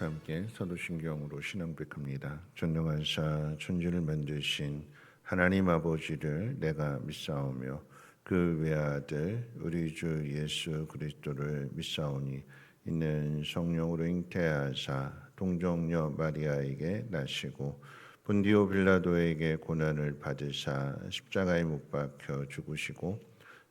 함께 사도신경으로 신앙 고백합니다. 전능하사 천지를 만드신 하나님 아버지를 내가 믿사오며 그 외아들 우리 주 예수 그리스도를 믿사오니 이는 성령으로 잉태하사 동정녀 마리아에게 나시고 본디오 빌라도에게 고난을 받으사 십자가에 못 박혀 죽으시고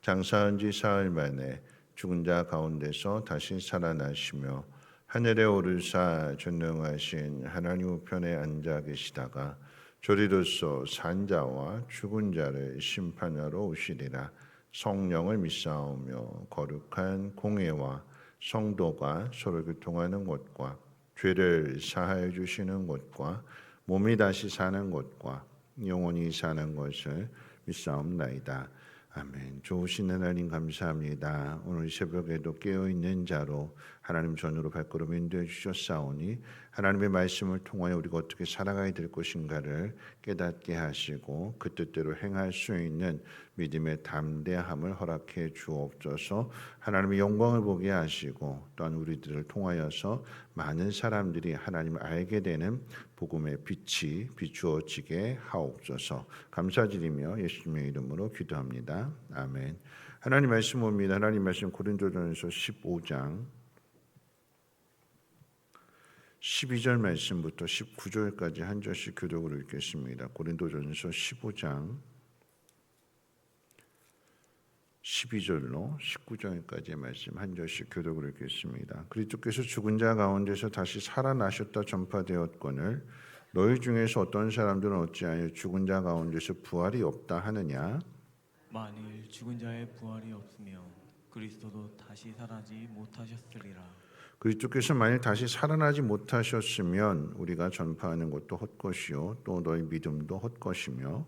장사한 지 사흘 만에 죽은 자 가운데서 다시 살아나시며 하늘에 오르사 전능하신 하나님 우편에 앉아 계시다가 조리로서 산 자와 죽은 자를 심판하러 오시리라. 성령을 믿사오며 거룩한 공회와 성도가 서로 교통하는 것과 죄를 사하여 주시는 것과 몸이 다시 사는 것과 영원히 사는 것을 믿사옵나이다. 아멘. 좋으신 하나님 감사합니다. 오늘 새벽에도 깨어있는 자로 하나님 전으로 발걸음 인도해 주셨사오니 하나님의 말씀을 통하여 우리가 어떻게 살아가야 될 것인가를 깨닫게 하시고 그 뜻대로 행할 수 있는 믿음의 담대함을 허락해 주옵소서. 하나님의 영광을 보게 하시고 또한 우리들을 통하여서 많은 사람들이 하나님을 알게 되는 복음의 빛이 비추어지게 하옵소서. 감사드리며 예수님의 이름으로 기도합니다. 아멘. 하나님 말씀 봅니다. 하나님 말씀 고린도전서 15장 12절 말씀부터 19절까지 한 절씩 교독으로 읽겠습니다. 고린도전서 15장 12절로 19절까지의 말씀 한 절씩 교독으로 읽겠습니다. 그리스도께서 죽은 자 가운데서 다시 살아나셨다 전파되었거늘 너희 중에서 어떤 사람들은 어찌하여 죽은 자 가운데서 부활이 없다 하느냐? 만일 죽은 자의 부활이 없으면 그리스도도 다시 살아나지 못하셨으리라. 그리스도께서 만일 다시 살아나지 못하셨으면 우리가 전파하는 것도 헛것이요 또 너희 믿음도 헛것이며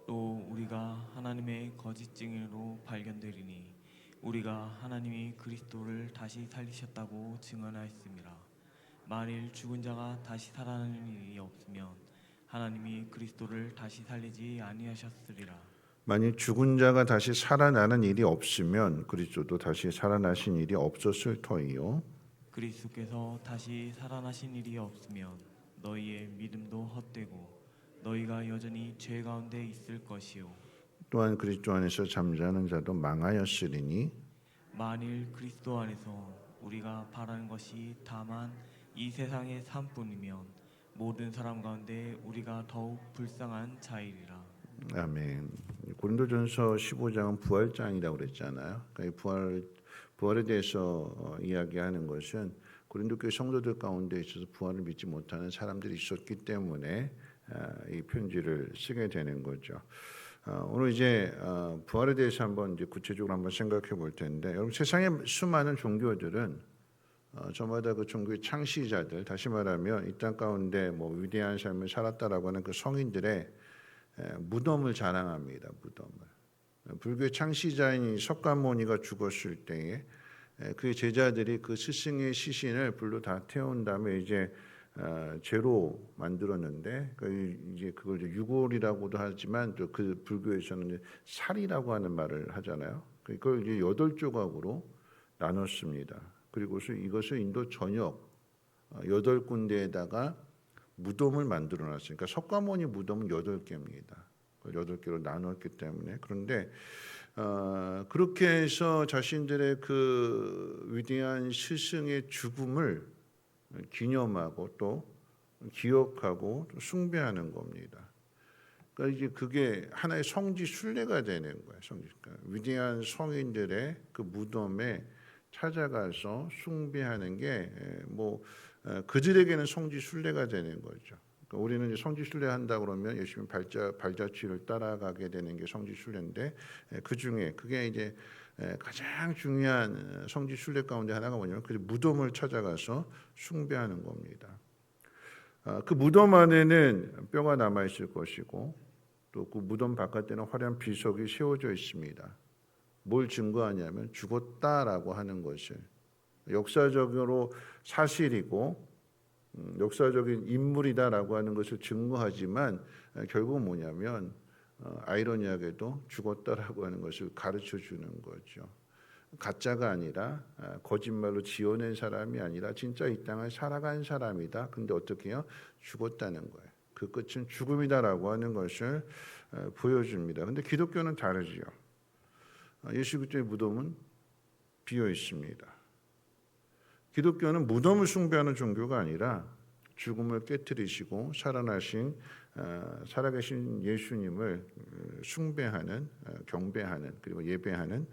또 우리가 하나님의 거짓 증인으로 발견되리니 우리가 하나님이 그리스도를 다시 살리셨다고 증언하였습니다. 만일 죽은 자가 다시 살아나는 일이 없으면 하나님이 그리스도를 다시 살리지 아니하셨으리라. 만일 죽은 자가 다시 살아나는 일이 없으면 그리스도도 다시 살아나신 일이 없었을 터이요 그리스도께서 다시 살아나신 일이 없으면 너희의 믿음도 헛되고 너희가 여전히 죄 가운데 있을 것이요 또한 그리스도 안에서 잠자는 자도 망하였으리니 만일 그리스도 안에서 우리가 바라는 것이 다만 이 세상의 삶뿐이면 모든 사람 가운데 우리가 더욱 불쌍한 자이리라. 아멘. 고린도전서 15장은 부활장이라고 그랬잖아요. 그러니까 부활에 대해서 이야기하는 것은 고린도 교회 성도들 가운데 있어서 부활을 믿지 못하는 사람들이 있었기 때문에 이 편지를 쓰게 되는 거죠. 오늘 이제 부활에 대해서 한번 이제 구체적으로 한번 생각해 볼 텐데, 여러분 세상의 수많은 종교들은 저마다 그 종교의 창시자들, 다시 말하면 이 땅 가운데 뭐 위대한 삶을 살았다라고 하는 그 성인들의 무덤을 자랑합니다. 무덤을. 불교의 창시자인 석가모니가 죽었을 때에 그의 제자들이 그 스승의 시신을 불로 다 태운 다음에 이제 재로 만들었는데 이제 그걸 유골이라고도 하지만 또 그 불교에서는 살이라고 하는 말을 하잖아요. 그걸 이제 8조각으로 나눴습니다. 그리고서 이것을 인도 전역 8군데에다가 무덤을 만들어 놨으니까 석가모니 무덤은 8개입니다. 8개로 나눴기 때문에. 그런데 그렇게 해서 자신들의 그 위대한 스승의 죽음을 기념하고 또 기억하고 또 숭배하는 겁니다. 그러니까 이제 그게 하나의 성지 순례가 되는 거예요. 그러니까 위대한 성인들의 그 무덤에 찾아가서 숭배하는 게 뭐 그들에게는 성지 순례가 되는 거죠. 그러니까 우리는 이제 성지 순례 한다 그러면 열심히 발자취를 따라가게 되는 게 성지 순례인데 그 중에 그게 이제 가장 중요한 성지 순례 가운데 하나가 뭐냐면 그 무덤을 찾아가서 숭배하는 겁니다. 그 무덤 안에는 뼈가 남아 있을 것이고 또 그 무덤 바깥에는 화려한 비석이 세워져 있습니다. 뭘 증거하냐면 죽었다라고 하는 것을 역사적으로 사실이고 역사적인 인물이다라고 하는 것을 증거하지만 결국은 뭐냐면 아이러니하게도 죽었다라고 하는 것을 가르쳐 주는 거죠. 가짜가 아니라 거짓말로 지어낸 사람이 아니라 진짜 이 땅을 살아간 사람이다. 근데 어떻게 해요? 죽었다는 거예요. 그 끝은 죽음이다라고 하는 것을 보여줍니다. 근데 기독교는 다르지요. 예수 그리스도의 무덤은 비어 있습니다. 기독교는 무덤을 숭배하는 종교가 아니라 죽음을 깨뜨리시고 살아나신 살아계신 예수님을 숭배하는, 경배하는, 그리고 예배하는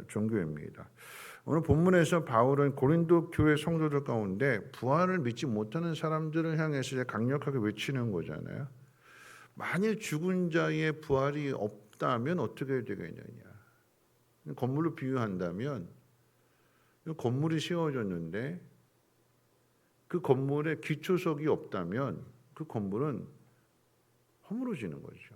종교입니다. 오늘 본문에서 바울은 고린도 교회 성도들 가운데 부활을 믿지 못하는 사람들을 향해서 이제 강력하게 외치는 거잖아요. 만일 죽은 자의 부활이 없다면 어떻게 되겠느냐? 건물로 비유한다면 건물이 세워졌는데 그 건물에 기초석이 없다면 그 건물은 허물어지는 거죠.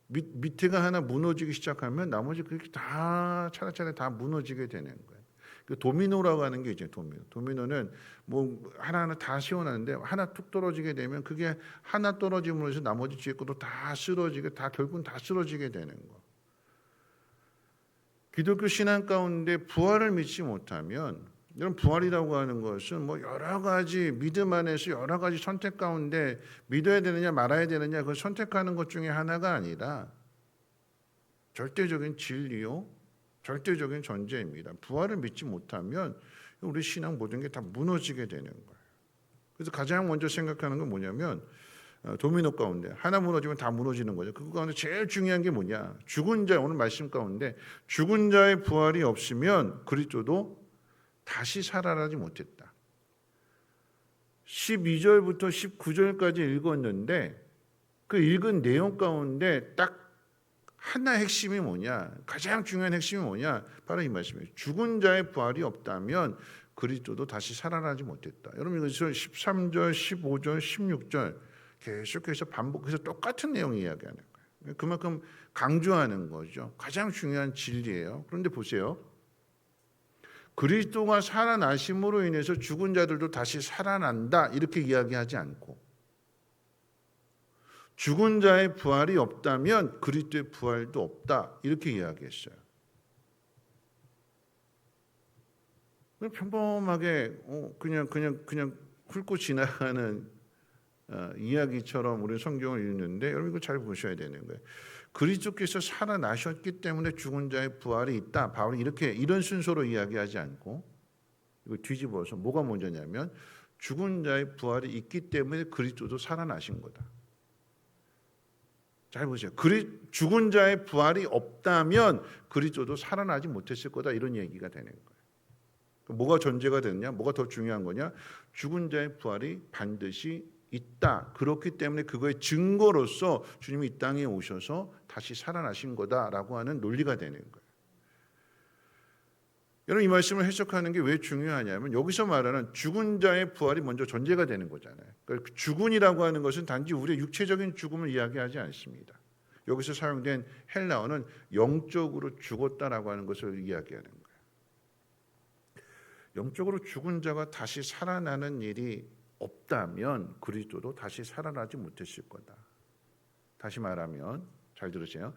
밑에가 하나 무너지기 시작하면 나머지 그렇게 다 차례차례 다 무너지게 되는 거예요. 그 도미노라고 하는 게 이제 도미노. 도미노는 뭐 하나하나 다 세워놨는데 하나 툭 떨어지게 되면 그게 하나 떨어짐으로 해서 나머지 뒤에 것도 다 쓰러지게 다 결국은 다 쓰러지게 되는 거. 기독교 신앙 가운데 부활을 믿지 못하면 이런 부활이라고 하는 것은 뭐 여러 가지 믿음 안에서 여러 가지 선택 가운데 믿어야 되느냐 말아야 되느냐 그걸 선택하는 것 중에 하나가 아니라 절대적인 진리요, 절대적인 존재입니다. 부활을 믿지 못하면 우리 신앙 모든 게 다 무너지게 되는 거예요. 그래서 가장 먼저 생각하는 건 뭐냐면 도미노 가운데 하나 무너지면 다 무너지는 거죠. 그 가운데 제일 중요한 게 뭐냐? 죽은 자, 오늘 말씀 가운데 죽은 자의 부활이 없으면 그리스도도 다시 살아나지 못했다. 12절부터 19절까지 읽었는데 그 읽은 내용 가운데 딱 하나 핵심이 뭐냐? 가장 중요한 핵심이 뭐냐? 바로 이 말씀이에요. 죽은 자의 부활이 없다면 그리스도도 다시 살아나지 못했다. 여러분 이것을 13절, 15절, 16절 계속해서 반복해서 똑같은 내용 이야기하는 거예요. 그만큼 강조하는 거죠. 가장 중요한 진리예요. 그런데 보세요. 그리스도가 살아나심으로 인해서 죽은 자들도 다시 살아난다 이렇게 이야기하지 않고 죽은 자의 부활이 없다면 그리스도의 부활도 없다 이렇게 이야기했어요. 평범하게 그냥 훑고 지나가는 이야기처럼 우리 성경을 읽는데 여러분 이거 잘 보셔야 되는 거예요. 그리스도께서 살아나셨기 때문에 죽은 자의 부활이 있다. 바울이 이런 순서로 이야기하지 않고 이거 뒤집어서 뭐가 먼저냐면 죽은 자의 부활이 있기 때문에 그리스도도 살아나신 거다. 잘 보세요. 죽은 자의 부활이 없다면 그리스도도 살아나지 못했을 거다. 이런 얘기가 되는 거예요. 뭐가 전제가 되느냐? 뭐가 더 중요한 거냐? 죽은 자의 부활이 반드시 있다. 그렇기 때문에 그거의 증거로서 주님이 이 땅에 오셔서 다시 살아나신 거다라고 하는 논리가 되는 거예요. 여러분 이 말씀을 해석하는 게 왜 중요하냐면 여기서 말하는 죽은 자의 부활이 먼저 전제가 되는 거잖아요. 그러니까 죽은이라고 하는 것은 단지 우리의 육체적인 죽음을 이야기하지 않습니다. 여기서 사용된 헬라어는 영적으로 죽었다라고 하는 것을 이야기하는 거예요. 영적으로 죽은 자가 다시 살아나는 일이 없다면 그리스도도 다시 살아나지 못했을 거다. 다시 말하면 잘 들으세요.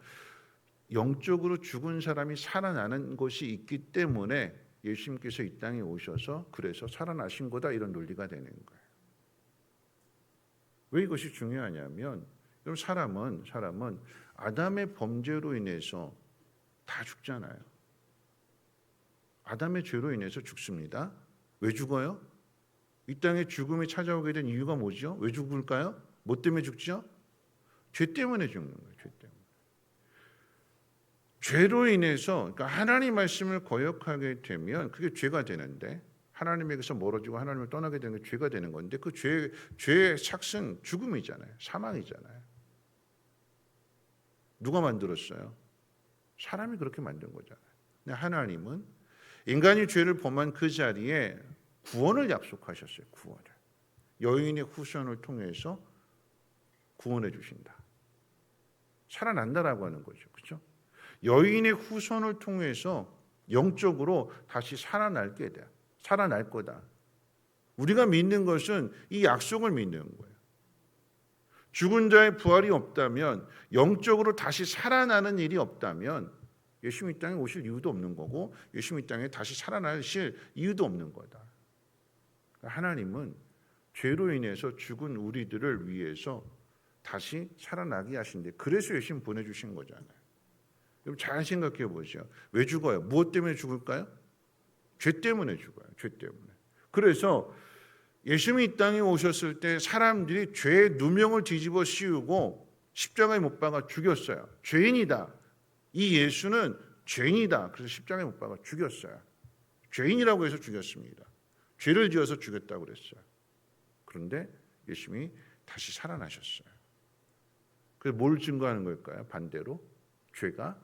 영적으로 죽은 사람이 살아나는 것이 있기 때문에 예수님께서 이 땅에 오셔서 그래서 살아나신 거다 이런 논리가 되는 거예요. 왜 이것이 중요하냐면 사람은 아담의 범죄로 인해서 다 죽잖아요. 아담의 죄로 인해서 죽습니다. 왜 죽어요? 이 땅에 죽음이 찾아오게 된 이유가 뭐죠? 왜 죽을까요? 뭐 때문에 죽죠? 죄 때문에 죽는 거예요. 죄 때문에. 죄로 인해서 그러니까 하나님 말씀을 거역하게 되면 그게 죄가 되는데 하나님에게서 멀어지고 하나님을 떠나게 되는 게 죄가 되는 건데 그 죄의 삭은 죽음이잖아요. 사망이잖아요. 누가 만들었어요? 사람이 그렇게 만든 거잖아요. 근데 하나님은 인간이 죄를 범한 그 자리에 구원을 약속하셨어요. 구원을. 여인의 후손을 통해서 구원해 주신다. 살아난다라고 하는 거죠. 그렇죠? 여인의 후손을 통해서 영적으로 다시 살아날 거다. 우리가 믿는 것은 이 약속을 믿는 거예요. 죽은 자의 부활이 없다면 영적으로 다시 살아나는 일이 없다면 예수님이 이 땅에 오실 이유도 없는 거고 예수님이 이 땅에 다시 살아나실 이유도 없는 거다. 하나님은 죄로 인해서 죽은 우리들을 위해서 다시 살아나게 하신대. 그래서 예수님 보내주신 거잖아요. 여러분 잘 생각해 보죠. 왜 죽어요? 무엇 때문에 죽을까요? 죄 때문에 죽어요. 죄 때문에. 그래서 예수님이 이 땅에 오셨을 때 사람들이 죄의 누명을 뒤집어 씌우고 십자가에 못 박아 죽였어요. 죄인이다. 이 예수는 죄인이다. 그래서 십자가에 못 박아 죽였어요. 죄인이라고 해서 죽였습니다. 죄를 지어서 죽였다고 그랬어요. 그런데 예수님이 다시 살아나셨어요. 그래서 뭘 증거하는 걸까요? 반대로 죄가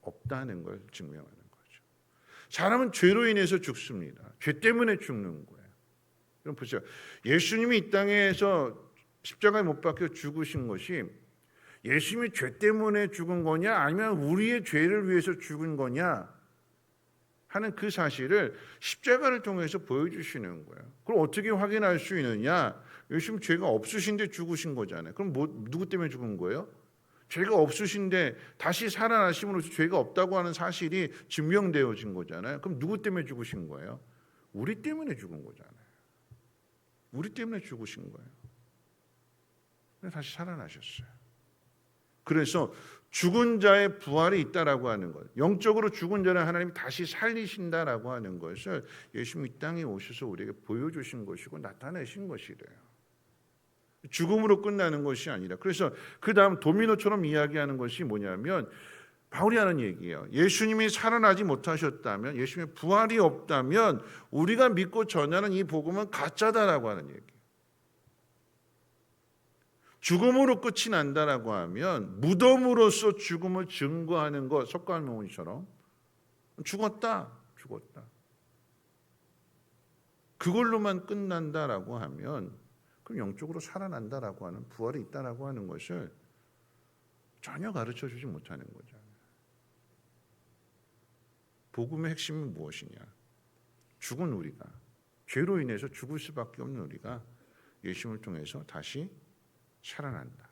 없다는 걸 증명하는 거죠. 사람은 죄로 인해서 죽습니다. 죄 때문에 죽는 거예요. 여러분 보세요. 예수님이 이 땅에서 십자가에 못 박혀 죽으신 것이 예수님이 죄 때문에 죽은 거냐 아니면 우리의 죄를 위해서 죽은 거냐 하는 그 사실을 십자가를 통해서 보여주시는 거예요. 그럼 어떻게 확인할 수 있느냐? 예수님 죄가 없으신데 죽으신 거잖아요. 그럼 누구 때문에 죽은 거예요? 죄가 없으신데 다시 살아나심으로써 죄가 없다고 하는 사실이 증명되어진 거잖아요. 그럼 누구 때문에 죽으신 거예요? 우리 때문에 죽은 거잖아요. 우리 때문에 죽으신 거예요. 다시 살아나셨어요. 그래서 죽은 자의 부활이 있다라고 하는 것, 영적으로 죽은 자를 하나님이 다시 살리신다라고 하는 것을 예수님이 이 땅에 오셔서 우리에게 보여주신 것이고 나타내신 것이래요. 죽음으로 끝나는 것이 아니라. 그래서 그 다음 도미노처럼 이야기하는 것이 뭐냐면 바울이 하는 얘기예요. 예수님이 살아나지 못하셨다면, 예수님의 부활이 없다면 우리가 믿고 전하는 이 복음은 가짜다라고 하는 얘기예요. 죽음으로 끝이 난다라고 하면 무덤으로서 죽음을 증거하는 것, 석가모니처럼 죽었다. 그걸로만 끝난다라고 하면 그럼 영적으로 살아난다라고 하는 부활이 있다라고 하는 것을 전혀 가르쳐주지 못하는 거죠. 복음의 핵심은 무엇이냐? 죽은 우리가, 죄로 인해서 죽을 수밖에 없는 우리가 예수님을 통해서 다시 살아난다.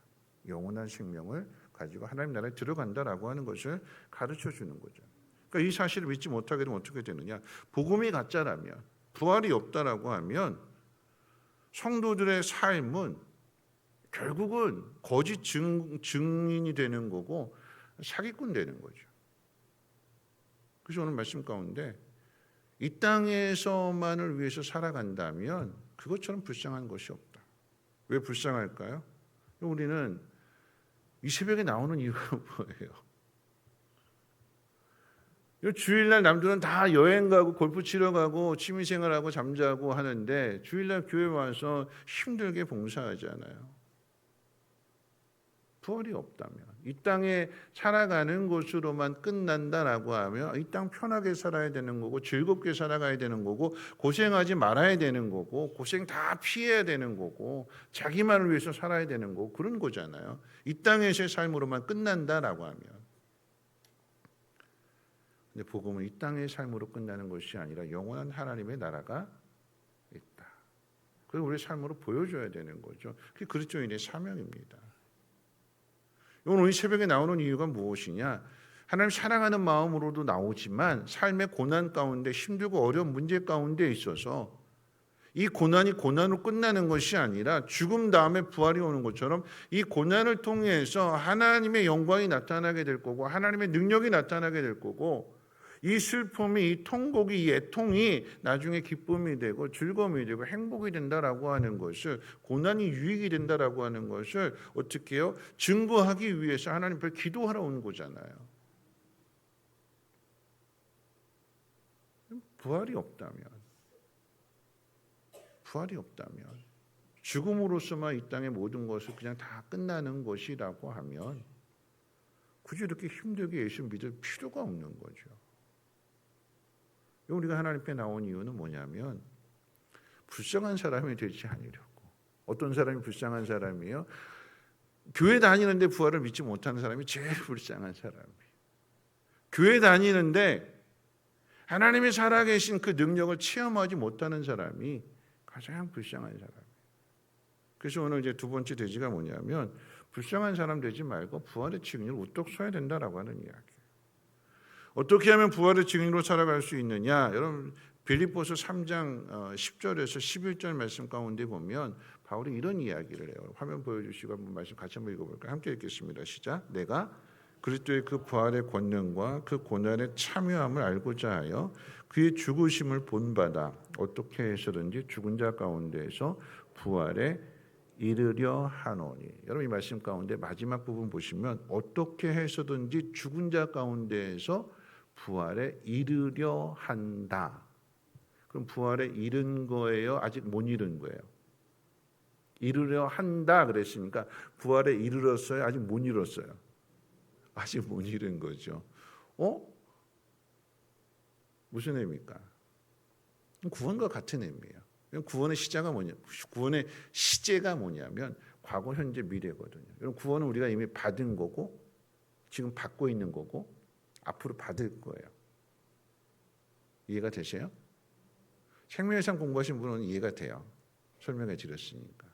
영원한 생명을 가지고 하나님 나라에 들어간다라고 하는 것을 가르쳐주는 거죠. 그러니까 이 사실을 믿지 못하게 되면 어떻게 되느냐? 복음이 가짜라면, 부활이 없다라고 하면 성도들의 삶은 결국은 거짓 증인이 되는 거고 사기꾼 되는 거죠. 그래서 오늘 말씀 가운데 이 땅에서만을 위해서 살아간다면 그것처럼 불쌍한 것이 없다. 왜 불쌍할까요? 우리는 이 새벽에 나오는 이유가 뭐예요? 주일날 남들은 다 여행 가고 골프 치러 가고 취미생활하고 잠자고 하는데 주일날 교회 와서 힘들게 봉사하잖아요. 부활이 없다면 이 땅에 살아가는 것으로만 끝난다라고 하면 이 땅 편하게 살아야 되는 거고 즐겁게 살아가야 되는 거고 고생하지 말아야 되는 거고 고생 다 피해야 되는 거고 자기만을 위해서 살아야 되는 거고 그런 거잖아요. 이 땅에서의 삶으로만 끝난다라고 하면. 근데 복음은 이 땅의 삶으로 끝나는 것이 아니라 영원한 하나님의 나라가 있다. 그걸 우리 삶으로 보여줘야 되는 거죠. 그게 그리스도인의 사명입니다. 오늘 이 새벽에 나오는 이유가 무엇이냐? 하나님 사랑하는 마음으로도 나오지만 삶의 고난 가운데 힘들고 어려운 문제 가운데 있어서 이 고난이 고난으로 끝나는 것이 아니라 죽음 다음에 부활이 오는 것처럼 이 고난을 통해서 하나님의 영광이 나타나게 될 거고 하나님의 능력이 나타나게 될 거고 이 슬픔이, 이 통곡이, 이 애통이 나중에 기쁨이 되고 즐거움이 되고 행복이 된다라고 하는 것을, 고난이 유익이 된다라고 하는 것을 어떻게 해요? 증거하기 위해서 하나님 앞에 기도하러 온 거잖아요. 부활이 없다면 죽음으로서만 이 땅의 모든 것을 그냥 다 끝나는 것이라고 하면 굳이 이렇게 힘들게 예수 믿을 필요가 없는 거죠. 우리가 하나님 앞에 나온 이유는 뭐냐면 불쌍한 사람이 되지 않으려고. 어떤 사람이 불쌍한 사람이에요? 교회 다니는데 부활을 믿지 못하는 사람이 제일 불쌍한 사람이에요. 교회 다니는데 하나님이 살아계신 그 능력을 체험하지 못하는 사람이 가장 불쌍한 사람이에요. 그래서 오늘 이제 두 번째 대지가 뭐냐면 불쌍한 사람 되지 말고 부활의 측면을 우뚝 서야 된다라고 하는 이야기예요. 어떻게 하면 부활의 증인으로 살아갈 수 있느냐? 여러분 빌립보서 3장 10절에서 11절 말씀 가운데 보면 바울이 이런 이야기를 해요. 화면 보여주시고 한번 말씀 같이 한번 읽어볼까요? 함께 읽겠습니다. 시작. 내가 그리스도의 그 부활의 권능과 그 고난의 참여함을 알고자 하여 그의 죽으심을 본받아 어떻게 해서든지 죽은 자 가운데에서 부활에 이르려 하노니. 여러분 이 말씀 가운데 마지막 부분 보시면 어떻게 해서든지 죽은 자 가운데에서 부활에 이르려 한다. 그럼 부활에 이른 거예요? 아직 못 이른 거예요? 이르려 한다 그랬으니까 부활에 이르렀어요? 아직 못 이뤘어요? 아직 못 이룬 거죠. 무슨 의미입니까? 구원과 같은 의미예요. 구원의 시제가 뭐냐? 구원의 시제가 뭐냐면 과거, 현재, 미래거든요. 여러분 구원은 우리가 이미 받은 거고 지금 받고 있는 거고 앞으로 받을 거예요. 이해가 되세요? 생명의 상 공부하신 분은 이해가 돼요. 설명해 드렸으니까.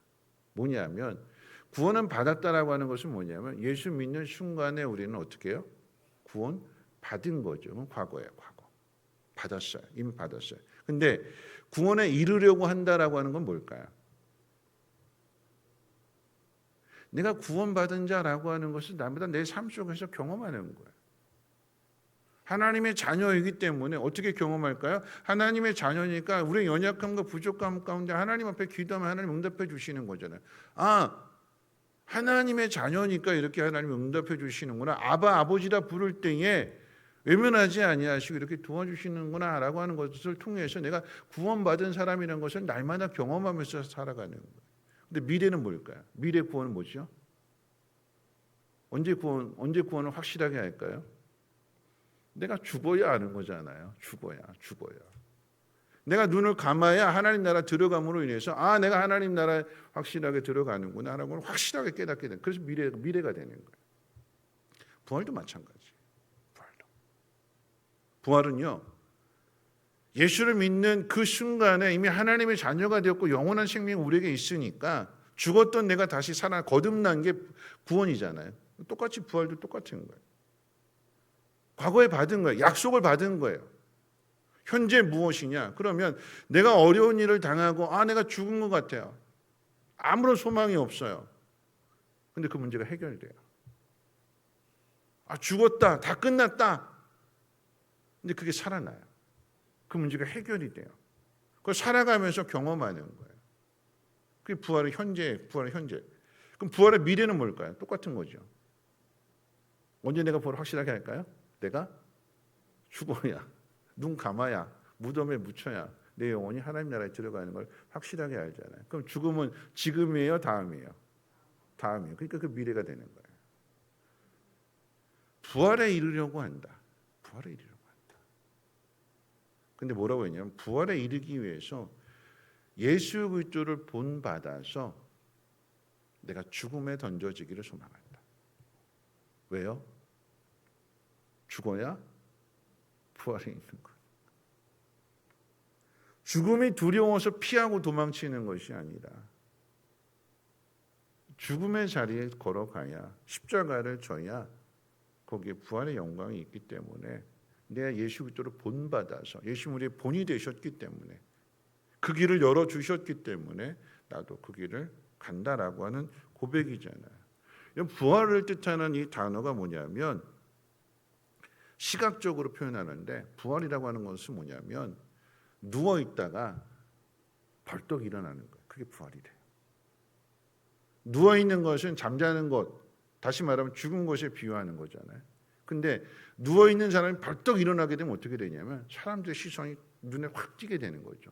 뭐냐면 구원은 받았다라고 하는 것은 뭐냐면 예수 믿는 순간에 우리는 어떻게 해요? 구원 받은 거죠. 그건 과거예요. 과거. 받았어요. 이미 받았어요. 근데 구원에 이르려고 한다라고 하는 건 뭘까요? 내가 구원받은 자라고 하는 것은 나보다 내 삶 속에서 경험하는 거예요. 하나님의 자녀이기 때문에 어떻게 경험할까요? 하나님의 자녀니까 우리의 연약함과 부족함 가운데 하나님 앞에 기도하면 하나님 응답해 주시는 거잖아요. 하나님의 자녀니까 이렇게 하나님 응답해 주시는구나. 아바 아버지라 부를 때에 외면하지 아니하시고 이렇게 도와주시는구나 라고 하는 것을 통해서 내가 구원받은 사람이라는 것을 날마다 경험하면서 살아가는 거예요. 근데 미래는 뭘까요? 미래 구원은 뭐죠? 언제 구원을 확실하게 할까요? 내가 죽어야 아는 거잖아요. 죽어야. 내가 눈을 감아야 하나님 나라 들어감으로 인해서 내가 하나님 나라에 확실하게 들어가는구나 라고 확실하게 깨닫게 되는. 그래서 미래가 되는 거예요. 부활도 마찬가지. 부활은요. 예수를 믿는 그 순간에 이미 하나님의 자녀가 되었고 영원한 생명이 우리에게 있으니까 죽었던 내가 다시 살아 거듭난 게 구원이잖아요. 똑같이 부활도 똑같은 거예요. 과거에 받은 거예요. 약속을 받은 거예요. 현재 무엇이냐? 그러면 내가 어려운 일을 당하고 내가 죽은 것 같아요. 아무런 소망이 없어요. 근데 그 문제가 해결돼요. 죽었다. 다 끝났다. 근데 그게 살아나요. 그 문제가 해결이 돼요. 그걸 살아가면서 경험하는 거예요. 그게 부활의 현재. 그럼 부활의 미래는 뭘까요? 똑같은 거죠. 언제 내가 부활을 확실하게 할까요? 내가 죽어야, 눈 감아야, 무덤에 묻혀야 내 영혼이 하나님 나라에 들어가는 걸 확실하게 알잖아요. 그럼 죽음은 지금이에요? 다음이에요? 다음이에요. 그러니까 그 미래가 되는 거예요. 부활에 이르려고 한다. 부활에 이르려고 한다. 근데 뭐라고 했냐면 부활에 이르기 위해서 예수 그리스도를 본받아서 내가 죽음에 던져지기를 소망한다. 왜요? 죽어야 부활이 있는 것. 죽음이 두려워서 피하고 도망치는 것이 아니라 죽음의 자리에 걸어가야 십자가를 져야 거기에 부활의 영광이 있기 때문에 내가 예수 그리스도를 본받아서 예수 우리의 본이 되셨기 때문에 그 길을 열어주셨기 때문에 나도 그 길을 간다라고 하는 고백이잖아요. 부활을 뜻하는 이 단어가 뭐냐면 시각적으로 표현하는데 부활이라고 하는 것은 뭐냐면 누워 있다가 벌떡 일어나는 거예요. 그게 부활이 돼요. 누워 있는 것은 잠자는 것, 다시 말하면 죽은 것에 비유하는 거잖아요. 근데 누워 있는 사람이 벌떡 일어나게 되면 어떻게 되냐면 사람들의 시선이 눈에 확 띄게 되는 거죠.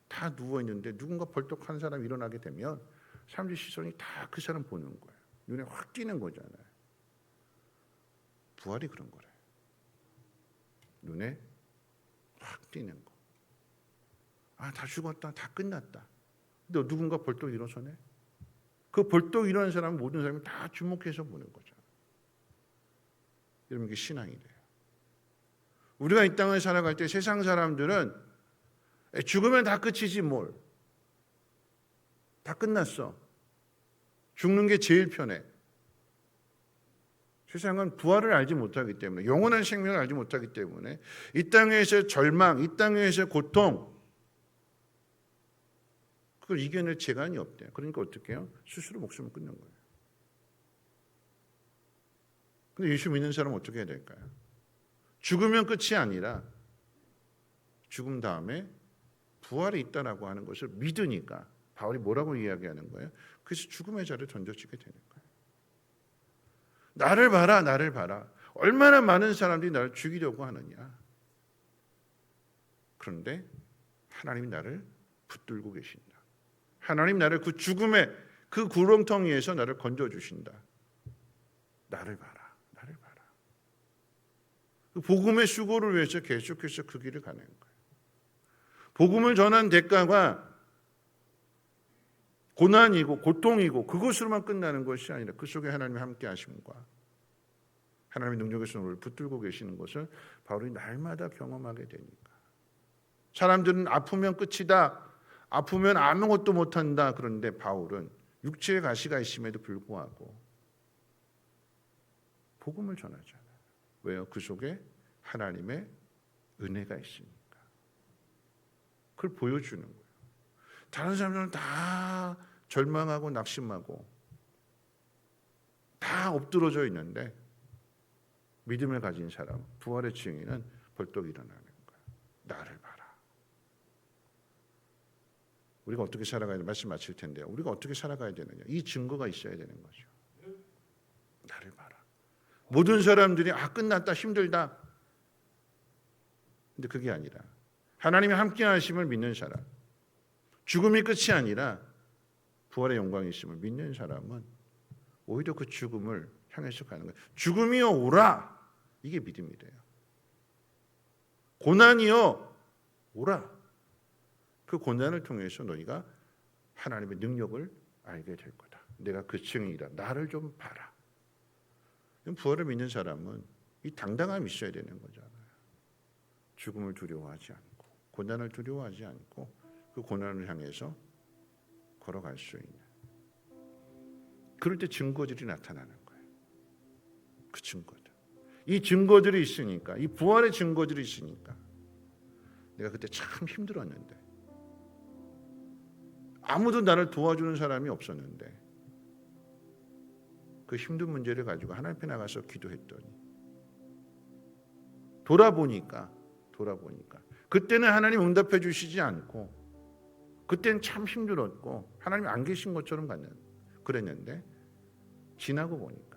다 누워 있는데 누군가 벌떡 한 사람이 일어나게 되면 사람들의 시선이 다 그 사람 보는 거예요. 눈에 확 띄는 거잖아요. 부활이 그런 거래요. 눈에 확 띄는 거. 다 죽었다. 다 끝났다. 근데 누군가 벌떡 일어서네. 그 벌떡 일어난 사람은 모든 사람이 다 주목해서 보는 거죠. 여러분 이게 신앙이 돼요. 우리가 이 땅을 살아갈 때 세상 사람들은 죽으면 다 끝이지 뭘. 다 끝났어. 죽는 게 제일 편해. 세상은 부활을 알지 못하기 때문에, 영원한 생명을 알지 못하기 때문에 이 땅에서의 절망, 이 땅에서의 고통, 그걸 이겨낼 재간이 없대요. 그러니까 어떻게 해요? 스스로 목숨을 끊는 거예요. 근데 예수 믿는 사람은 어떻게 해야 될까요? 죽으면 끝이 아니라 죽음 다음에 부활이 있다라고 하는 것을 믿으니까 바울이 뭐라고 이야기하는 거예요? 그래서 죽음의 자리에 던져지게 되는 거예요. 나를 봐라, 나를 봐라. 얼마나 많은 사람들이 나를 죽이려고 하느냐. 그런데 하나님이 나를 붙들고 계신다. 하나님 나를 그 죽음의 그 구렁텅이에서 나를 건져주신다. 나를 봐라, 나를 봐라. 그 복음의 수고를 위해서 계속해서 그 길을 가는 거예요. 복음을 전한 대가가 고난이고 고통이고 그것으로만 끝나는 것이 아니라 그 속에 하나님의 함께 하심과 하나님의 능력에서 우리를 붙들고 계시는 것을 바울이 날마다 경험하게 되니까. 사람들은 아프면 끝이다. 아프면 아무것도 못한다. 그런데 바울은 육체의 가시가 있음에도 불구하고 복음을 전하잖아요. 왜요? 그 속에 하나님의 은혜가 있으니까. 그걸 보여주는 거예요. 다른 사람들은 다 절망하고 낙심하고 다 엎드러져 있는데 믿음을 가진 사람, 부활의 증인은 벌떡 일어나는 거예요. 나를 봐라. 우리가 어떻게 살아가야 되는 말씀 마칠 텐데요. 우리가 어떻게 살아가야 되느냐. 이 증거가 있어야 되는 거죠. 나를 봐라. 모든 사람들이 끝났다, 힘들다. 근데 그게 아니라 하나님이 함께 하심을 믿는 사람, 죽음이 끝이 아니라 부활의 영광이 있음을 믿는 사람은 오히려 그 죽음을 향해서 가는 거예요. 죽음이여 오라. 이게 믿음이래요. 고난이여 오라. 그 고난을 통해서 너희가 하나님의 능력을 알게 될 거다. 내가 그 증인이라. 나를 좀 봐라. 부활을 믿는 사람은 이 당당함이 있어야 되는 거잖아요. 죽음을 두려워하지 않고 고난을 두려워하지 않고 그 고난을 향해서 걸어갈 수 있는. 그럴 때 증거들이 나타나는 거예요. 그 증거들. 이 증거들이 있으니까, 이 부활의 증거들이 있으니까 내가 그때 참 힘들었는데 아무도 나를 도와주는 사람이 없었는데 그 힘든 문제를 가지고 하나님 앞에 나가서 기도했더니 돌아보니까 그때는 하나님 응답해 주시지 않고 그때는 참 힘들었고 하나님이 안 계신 것처럼 그랬는데 지나고 보니까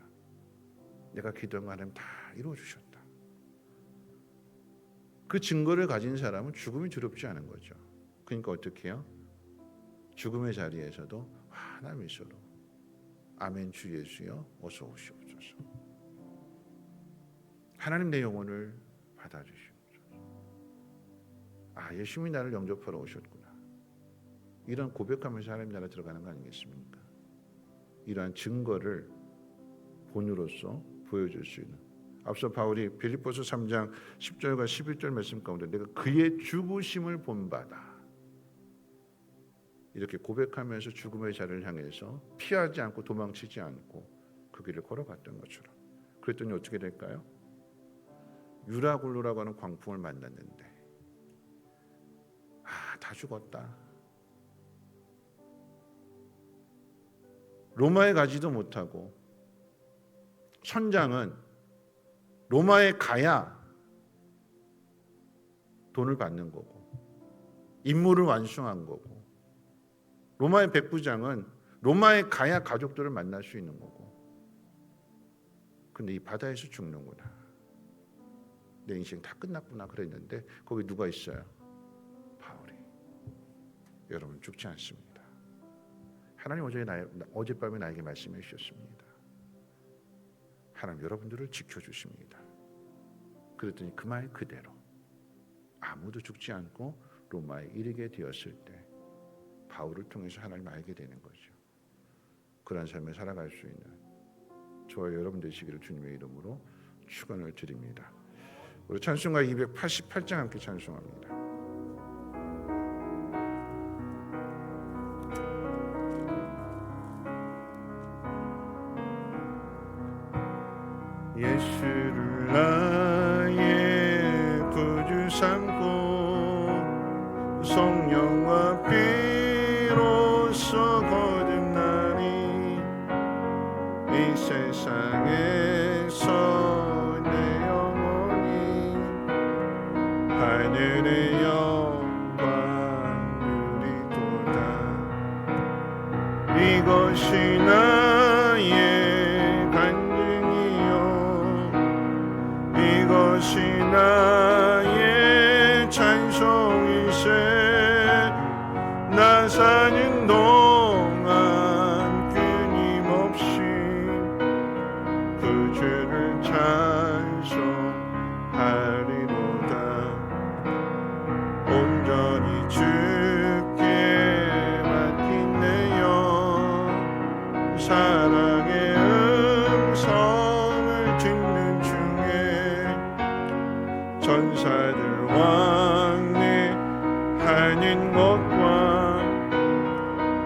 내가 기도한 거 하나님 다 이루어 주셨다. 그 증거를 가진 사람은 죽음이 두렵지 않은 거죠. 그러니까 어떻게 해요? 죽음의 자리에서도 환한 미소로 아멘 주 예수여 어서 오시옵소서. 하나님 내 영혼을 받아주시옵소서. 예수님이 나를 영접하러 오셨구나. 이런 고백하면서 하나님 나라 들어가는 거 아니겠습니까? 이러한 증거를 본으로서 보여줄 수 있는. 앞서 바울이 빌립보서 3장 10절과 11절 말씀 가운데 내가 그의 죽으심을 본바다. 이렇게 고백하면서 죽음의 자리를 향해서 피하지 않고 도망치지 않고 그 길을 걸어갔던 것처럼. 그랬더니 어떻게 될까요? 유라굴로라고 하는 광풍을 만났는데 다 죽었다. 로마에 가지도 못하고 선장은 로마에 가야 돈을 받는 거고 임무를 완수한 거고 로마의 백부장은 로마에 가야 가족들을 만날 수 있는 거고 근데 이 바다에서 죽는구나. 내 인생 다 끝났구나 그랬는데 거기 누가 있어요? 바울이. 여러분 죽지 않습니다. 하나님 어젯밤에 나에게 말씀해 주셨습니다. 하나님 여러분들을 지켜주십니다. 그랬더니 그 말 그대로 아무도 죽지 않고 로마에 이르게 되었을 때 바울을 통해서 하나님 알게 되는 거죠. 그런 삶을 살아갈 수 있는 저와 여러분 되시기를 주님의 이름으로 축원을 드립니다. 우리 찬송가 288장 함께 찬송합니다. 예수를 나의 구주 삼고 성령과 피로써 거듭나니 이 세상에서 내 영혼이 하늘의 영광 누리도다. 이것이 나의 간증이요 이것이 나의 찬송이세. 나 사는 동안 끊임없이 그 주를 찬송하리로다. 온전히 주께 맡긴 내 영 사랑의 음성을 듣는 중에 전사들 왕래하는 것과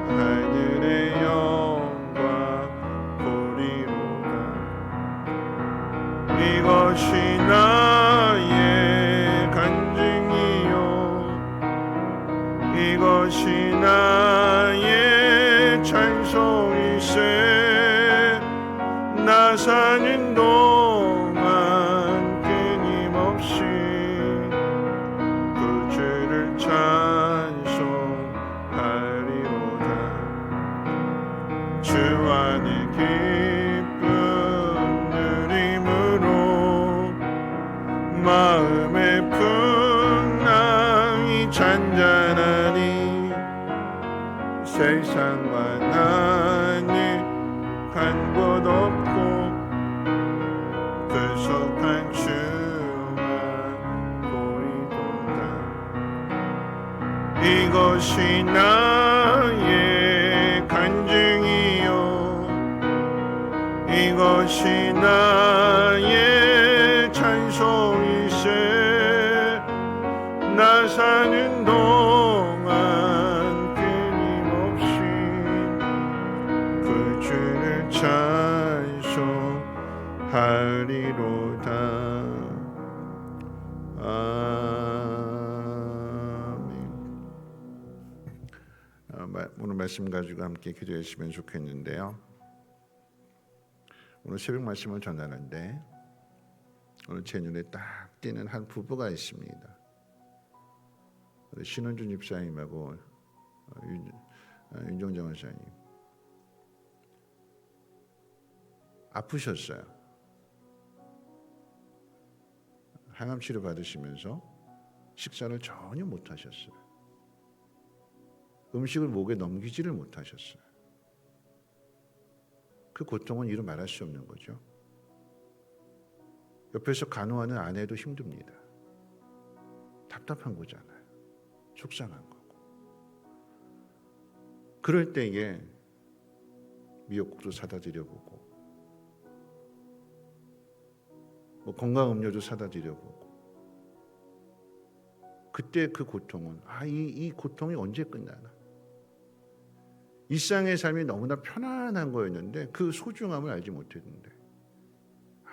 하늘의 영광 보리로다. 이것이 나의 간증이요 이것이 나의 찬송이세. 나 사는 동안 끊임없이 그 주를 찬송하리로다. 주 안에 기쁜 누림으로 마음의 풍랑이 잔잔하니 세상과 나니 간 곳 없고 불속한 주만 보이도다. 이것이 나의 간증이요 이것이 나의 찬송이세. 나 사는 동안 끊임없이 그 주를 찬송하리로다. 아멘. 오늘 말씀 가지고 함께 기도했으면 좋겠는데요. 오늘 새벽 말씀을 전하는데 오늘 제 눈에 딱 띄는 한 부부가 있습니다. 신원준 집사님하고 윤정정 원사님 아프셨어요. 항암 치료 받으시면서 식사를 전혀 못 하셨어요. 음식을 목에 넘기지를 못하셨어요. 그 고통은 이루 말할 수 없는 거죠. 옆에서 간호하는 아내도 힘듭니다. 답답한 거잖아요. 속상한 거고. 그럴 때에 미역국도 사다 드려보고 뭐 건강음료도 사다 드려보고 그때 그 고통은 이 고통이 언제 끝나나. 일상의 삶이 너무나 편안한 거였는데 그 소중함을 알지 못했는데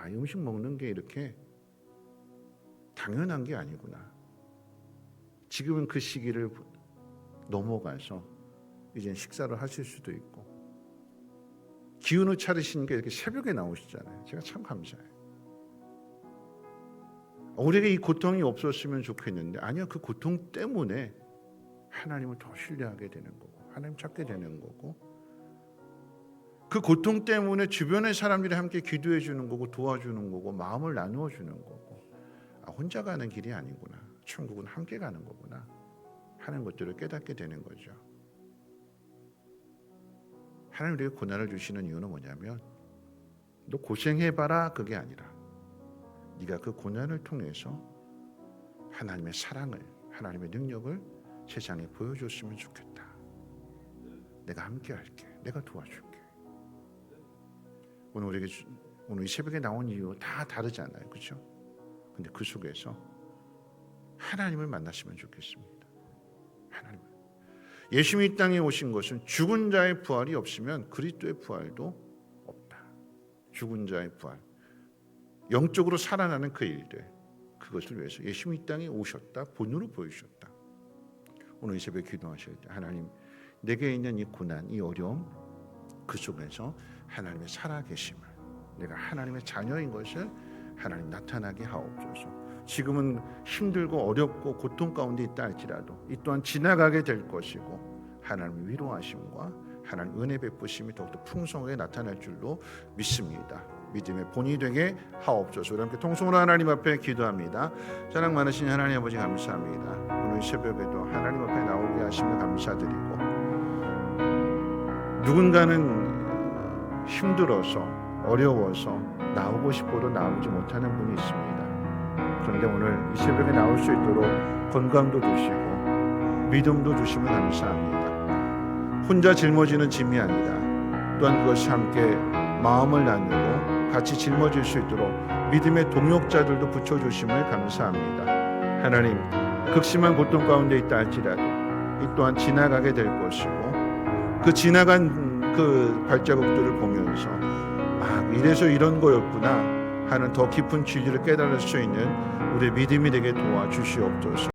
음식 먹는 게 이렇게 당연한 게 아니구나. 지금은 그 시기를 넘어가서 이제 식사를 하실 수도 있고 기운을 차리시니까 이렇게 새벽에 나오시잖아요. 제가 참 감사해요. 우리에게 이 고통이 없었으면 좋겠는데 아니요, 그 고통 때문에 하나님을 더 신뢰하게 되는 거고 하나님 찾게 되는 거고 그 고통 때문에 주변의 사람들이 함께 기도해 주는 거고 도와주는 거고 마음을 나누어 주는 거고 혼자 가는 길이 아니구나. 천국은 함께 가는 거구나 하는 것들을 깨닫게 되는 거죠. 하나님 우리에게 고난을 주시는 이유는 뭐냐면 너 고생해봐라 그게 아니라 네가 그 고난을 통해서 하나님의 사랑을 하나님의 능력을 세상에 보여줬으면 좋겠다. 내가 함께 할게. 내가 도와줄게. 오늘 이 새벽에 나온 이유 다 다르잖아요. 그렇죠? 근데 그 속에서 하나님을 만났으면 좋겠습니다. 하나님. 예수님이 이 땅에 오신 것은 죽은 자의 부활이 없으면 그리스도의 부활도 없다. 죽은 자의 부활. 영적으로 살아나는 그 일들, 그것을 위해서 예수님이 이 땅에 오셨다, 본으로 보이셨다. 오늘 이 새벽에 기도하실 때 하나님, 내게 있는 이 고난, 이 어려움, 그 속에서 하나님의 살아계심을, 내가 하나님의 자녀인 것을 하나님 나타나게 하옵소서. 지금은 힘들고 어렵고 고통 가운데 있다 할지라도 이 또한 지나가게 될 것이고 하나님의 위로하심과 하나님 은혜 베푸심이 더욱더 풍성하게 나타날 줄로 믿습니다. 믿음의 본이 되게 하옵소서. 우리 함께 통성으로 하나님 앞에 기도합니다. 사랑 많으신 하나님 아버지 감사합니다. 오늘 새벽에도 하나님 앞에 나오게 하시며 감사드리고, 누군가는 힘들어서 어려워서 나오고 싶어도 나오지 못하는 분이 있습니다. 그런데 오늘 이 새벽에 나올 수 있도록 건강도 주시고 믿음도 주시면 감사합니다. 혼자 짊어지는 짐이 아니라 또한 그것이 함께 마음을 나누고 같이 짊어질 수 있도록 믿음의 동역자들도 붙여주심을 감사합니다. 하나님, 극심한 고통 가운데 있다 할지라도 이 또한 지나가게 될 것이고, 그 지나간 그 발자국들을 보면서 이래서 이런 거였구나 하는 더 깊은 진리를 깨달을 수 있는 우리의 믿음이 되게 도와주시옵소서.